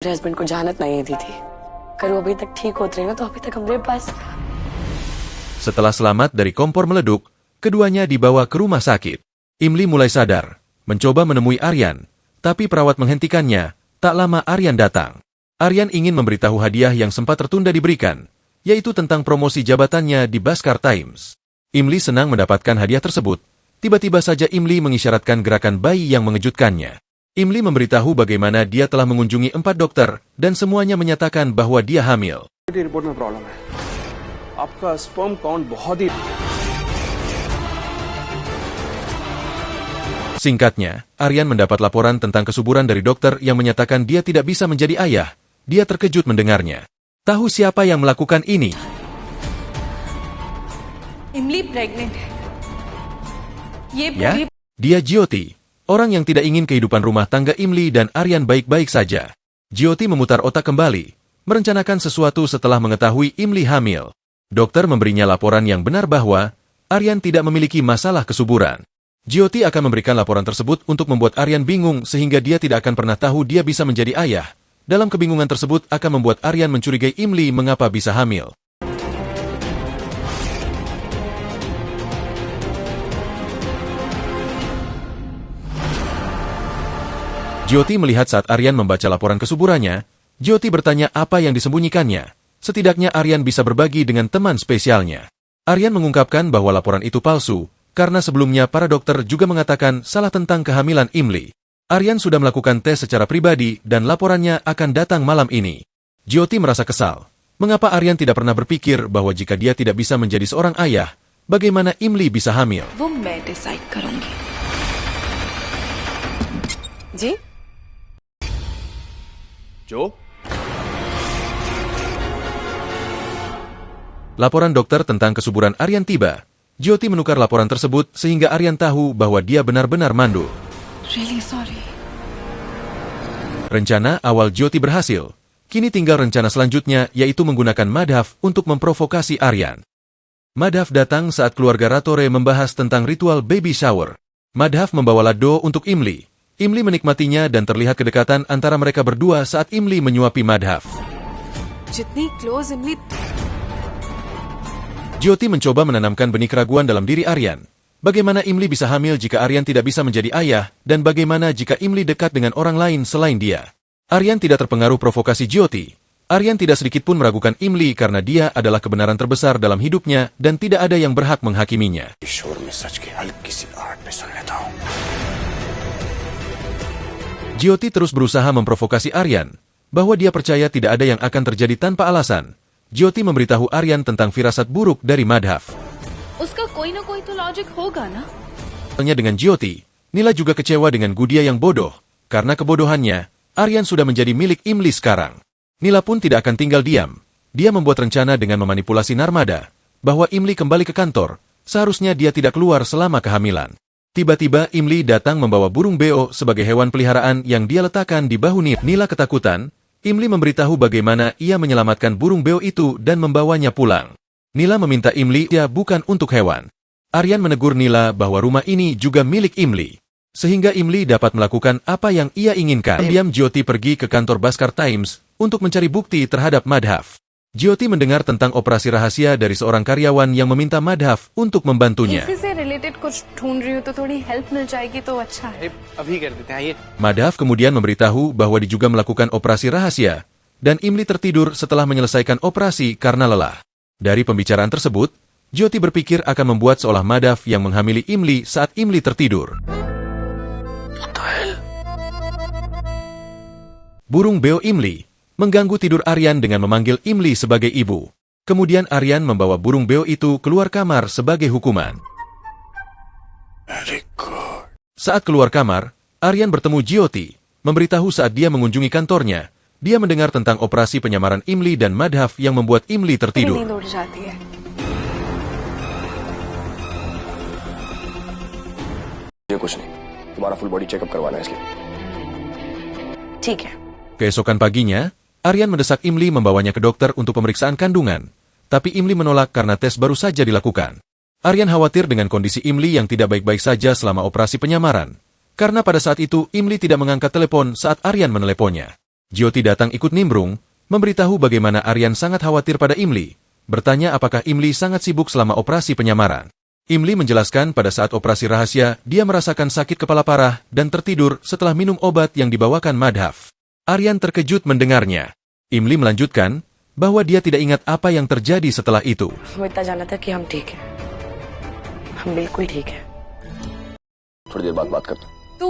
मेरे हस्बैंड को जहानत नहीं दी थी। अगर वो अभी तक ठीक होते रहे ना तो अभी तक हमारे पास. Setelah selamat dari kompor meleduk, keduanya dibawa ke rumah sakit. Imli mulai sadar, mencoba menemui Aryan, tapi perawat menghentikannya. Tak lama Aryan datang. Aryan ingin memberitahu hadiah yang sempat tertunda diberikan, yaitu tentang promosi jabatannya di Bhaskar Times. Imli senang mendapatkan hadiah tersebut. Tiba-tiba saja Imli mengisyaratkan gerakan bayi yang mengejutkannya. Imli memberitahu bagaimana dia telah mengunjungi 4 dokter dan semuanya menyatakan bahwa dia hamil. Singkatnya, Aryan mendapat laporan tentang kesuburan dari dokter yang menyatakan dia tidak bisa menjadi ayah. Dia terkejut mendengarnya. Tahu siapa yang melakukan ini? Imli pregnant. Ya, dia Jyoti, orang yang tidak ingin kehidupan rumah tangga Imli dan Aryan baik-baik saja. Jyoti memutar otak kembali, merencanakan sesuatu setelah mengetahui Imli hamil. Dokter memberinya laporan yang benar bahwa Aryan tidak memiliki masalah kesuburan. Jyoti akan memberikan laporan tersebut untuk membuat Aryan bingung sehingga dia tidak akan pernah tahu dia bisa menjadi ayah. Dalam kebingungan tersebut akan membuat Aryan mencurigai Imli mengapa bisa hamil. Jyoti melihat saat Aryan membaca laporan kesuburannya. Jyoti bertanya apa yang disembunyikannya. Setidaknya Aryan bisa berbagi dengan teman spesialnya. Aryan mengungkapkan bahwa laporan itu palsu, karena sebelumnya para dokter juga mengatakan salah tentang kehamilan Imli. Aryan sudah melakukan tes secara pribadi dan laporannya akan datang malam ini. Jyoti merasa kesal. Mengapa Aryan tidak pernah berpikir bahwa jika dia tidak bisa menjadi seorang ayah, bagaimana Imli bisa hamil? वो मैं डिसाइड करूंगी. जी? जो? Laporan dokter tentang kesuburan Aryan tiba. Jyoti menukar laporan tersebut sehingga Aryan tahu bahwa dia benar-benar mandul. Really sorry. Rencana awal Jyoti berhasil. Kini tinggal rencana selanjutnya yaitu menggunakan Madhav untuk memprovokasi Aryan. Madhav datang saat keluarga Ratore membahas tentang ritual baby shower. Madhav membawa lado untuk Imli. Imli menikmatinya dan terlihat kedekatan antara mereka berdua saat Imli menyuapi Madhav. जितनी close Imli. Jyoti mencoba menanamkan benih keraguan dalam diri Aryan. Bagaimana Imli bisa hamil jika Aryan tidak bisa menjadi ayah, dan bagaimana jika Imli dekat dengan orang lain selain dia? Aryan tidak terpengaruh provokasi Jyoti. Aryan tidak sedikit pun meragukan Imli karena dia adalah kebenaran terbesar dalam hidupnya dan tidak ada yang berhak menghakiminya. Jyoti terus berusaha memprovokasi Aryan, bahwa dia percaya tidak ada yang akan terjadi tanpa alasan. Jyoti memberitahu Aryan tentang firasat buruk dari Madhav. उसका कोई ना कोई तो लॉजिक होगा ना? Dengan Jyoti, Nila juga kecewa dengan Gudia yang bodoh. Karena kebodohannya, Aryan sudah menjadi milik Imli sekarang. Nila pun tidak akan tinggal diam. Dia membuat rencana dengan memanipulasi Narmada, bahwa Imli kembali ke kantor, seharusnya dia tidak keluar selama kehamilan. Tiba-tiba Imli datang membawa burung beo sebagai hewan peliharaan yang dia letakkan di bahu Nila. Nila ketakutan. Imli memberitahu bagaimana ia menyelamatkan burung beo itu dan membawanya pulang. Nila meminta Imli dia bukan untuk hewan. Aryan menegur Nila bahwa rumah ini juga milik Imli. Sehingga Imli dapat melakukan apa yang ia inginkan. Diam Jyoti pergi ke kantor Bhaskar Times untuk mencari bukti terhadap Madhav. Jyoti mendengar tentang operasi rahasia dari seorang karyawan yang meminta Madhav untuk membantunya. Madhav kemudian memberitahu bahwa dia juga melakukan operasi rahasia, dan Imli tertidur setelah menyelesaikan operasi karena lelah. Dari pembicaraan tersebut, Jyoti berpikir akan membuat seolah Madhav yang menghamili Imli saat Imli tertidur. Burung beo Imli mengganggu tidur Aryan dengan memanggil Imli sebagai ibu. Kemudian Aryan membawa burung beo itu keluar kamar sebagai hukuman. Saat keluar kamar, Aryan bertemu Jyoti, memberitahu saat dia mengunjungi kantornya, dia mendengar tentang operasi penyamaran Imli dan Madhav yang membuat Imli tertidur. Keesokan paginya, Aryan mendesak Imli membawanya ke dokter untuk pemeriksaan kandungan, tapi Imli menolak karena tes baru saja dilakukan. Aryan khawatir dengan kondisi Imli yang tidak baik-baik saja selama operasi penyamaran, karena pada saat itu Imli tidak mengangkat telepon saat Aryan meneleponnya. Jyoti datang ikut nimbrung, memberitahu bagaimana Aryan sangat khawatir pada Imli, bertanya apakah Imli sangat sibuk selama operasi penyamaran. Imli menjelaskan pada saat operasi rahasia, dia merasakan sakit kepala parah dan tertidur setelah minum obat yang dibawakan Madhav. Aryan terkejut mendengarnya. Imli melanjutkan bahwa dia tidak ingat apa yang terjadi setelah itu. वो इतना जाना था कि हम ठीक हैं। हम बिल्कुल ठीक हैं। थोड़ी देर बाद बात करते हैं। तू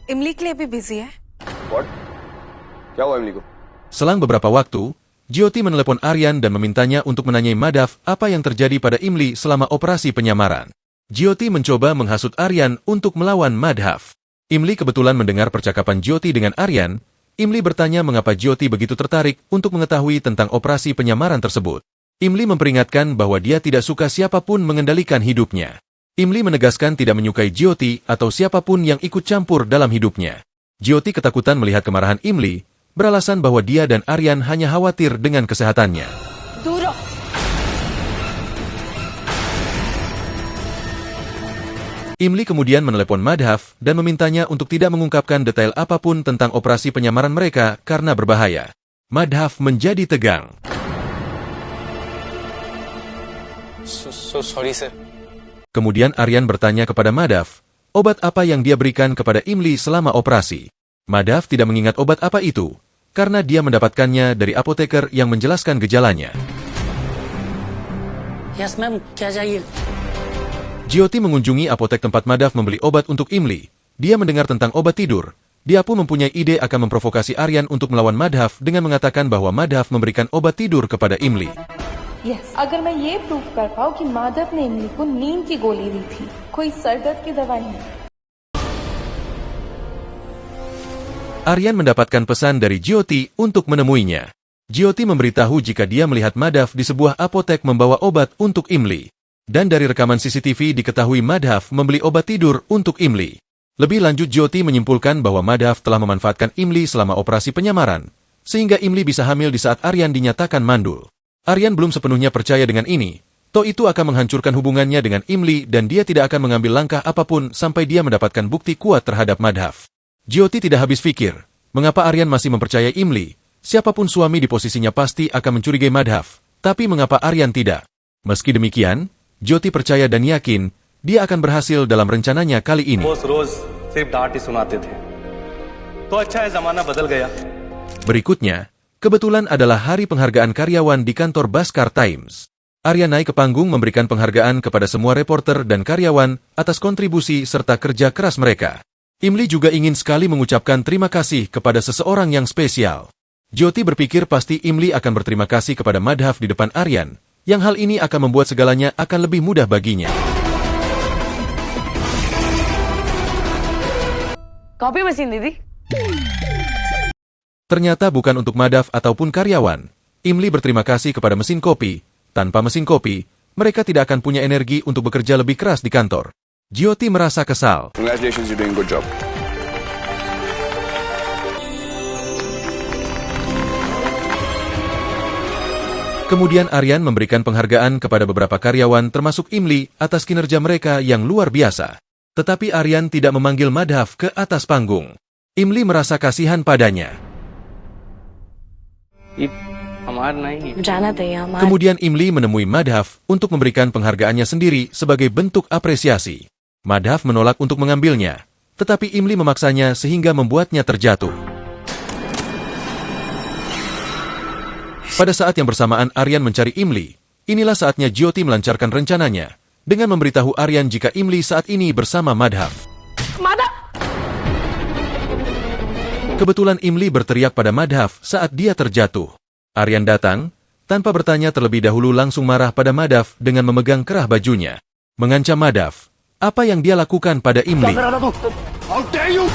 इमली के लिए भी बिजी है? What? क्या हुआ इमली को? Selang beberapa waktu, Jyoti menelepon Aryan dan memintanya untuk menanyai Madhav apa yang terjadi pada Imli selama operasi penyamaran. Jyoti mencoba menghasut Aryan untuk melawan Madhav. Imli kebetulan mendengar percakapan Jyoti dengan Aryan. Imli bertanya mengapa Jyoti begitu tertarik untuk mengetahui tentang operasi penyamaran tersebut. Imli memperingatkan bahwa dia tidak suka siapapun mengendalikan hidupnya. Imli menegaskan tidak menyukai Jyoti atau siapapun yang ikut campur dalam hidupnya. Jyoti ketakutan melihat kemarahan Imli, beralasan bahwa dia dan Aryan hanya khawatir dengan kesehatannya. दूर रहो। Imli kemudian menelepon Madhav dan memintanya untuk tidak mengungkapkan detail apapun tentang operasi penyamaran mereka karena berbahaya. Madhav menjadi tegang. Sorry sir. Kemudian Aryan bertanya kepada Madhav, obat apa yang dia berikan kepada Imli selama operasi. Madhav tidak mengingat obat apa itu, karena dia mendapatkannya dari apoteker yang menjelaskan gejalanya. Yes ma'am, क्या चाहिए? Jyoti mengunjungi apotek tempat Madhav membeli obat untuk Imli. Dia mendengar tentang obat tidur. Dia pun mempunyai ide akan memprovokasi Aryan untuk melawan Madhav dengan mengatakan bahwa Madhav memberikan obat tidur kepada Imli. Yes अगर मैं ये प्रूफ कर पाऊँ कि माधव ने इमली को नींद की गोली दी थी, कोई सरदर्द की दवाई नहीं। Aryan mendapatkan pesan dari Jyoti untuk menemuinya. Jyoti memberitahu jika dia melihat Madhav di sebuah apotek membawa obat untuk Imli. Dan dari rekaman CCTV diketahui Madhav membeli obat tidur untuk Imli. Lebih lanjut, Jyoti menyimpulkan bahwa Madhav telah memanfaatkan Imli selama operasi penyamaran, sehingga Imli bisa hamil di saat Aryan dinyatakan mandul. Aryan belum sepenuhnya percaya dengan ini, toh itu akan menghancurkan hubungannya dengan Imli dan dia tidak akan mengambil langkah apapun sampai dia mendapatkan bukti kuat terhadap Madhav. Jyoti tidak habis pikir, mengapa Aryan masih mempercayai Imli? Siapapun suami di posisinya pasti akan mencurigai Madhav, tapi mengapa Aryan tidak? Meski demikian, Jyoti percaya dan yakin dia akan berhasil dalam rencananya kali ini. Berikutnya, kebetulan adalah hari penghargaan karyawan di kantor Bhaskar Times. Aryan naik ke panggung memberikan penghargaan kepada semua reporter dan karyawan atas kontribusi serta kerja keras mereka. Imli juga ingin sekali mengucapkan terima kasih kepada seseorang yang spesial. Jyoti berpikir pasti Imli akan berterima kasih kepada Madhav di depan Aryan, yang hal ini akan membuat segalanya akan lebih mudah baginya. Copy machine दीदी। Ternyata bukan untuk Madhav ataupun karyawan. Imli berterima kasih kepada mesin kopi. Tanpa mesin kopi, mereka tidak akan punya energi untuk bekerja lebih keras di kantor. Jyoti merasa kesal. Congratulations, you're doing a good job. Kemudian Aryan memberikan penghargaan kepada beberapa karyawan termasuk Imli atas kinerja mereka yang luar biasa. Tetapi Aryan tidak memanggil Madhav ke atas panggung. Imli merasa kasihan padanya. जाना था यहाँ हमारा। Kemudian Imli menemui Madhav untuk memberikan penghargaannya sendiri sebagai bentuk apresiasi. Madhav menolak untuk mengambilnya, tetapi Imli memaksanya sehingga membuatnya terjatuh. Pada saat yang bersamaan Aryan mencari Imli, inilah saatnya Jyoti melancarkan rencananya dengan memberitahu Aryan jika Imli saat ini bersama Madhav. Kebetulan Imli berteriak pada Madhav saat dia terjatuh. Aryan datang, tanpa bertanya terlebih dahulu langsung marah pada Madhav dengan memegang kerah bajunya. Mengancam Madhav, apa yang dia lakukan pada Imli. How dare you?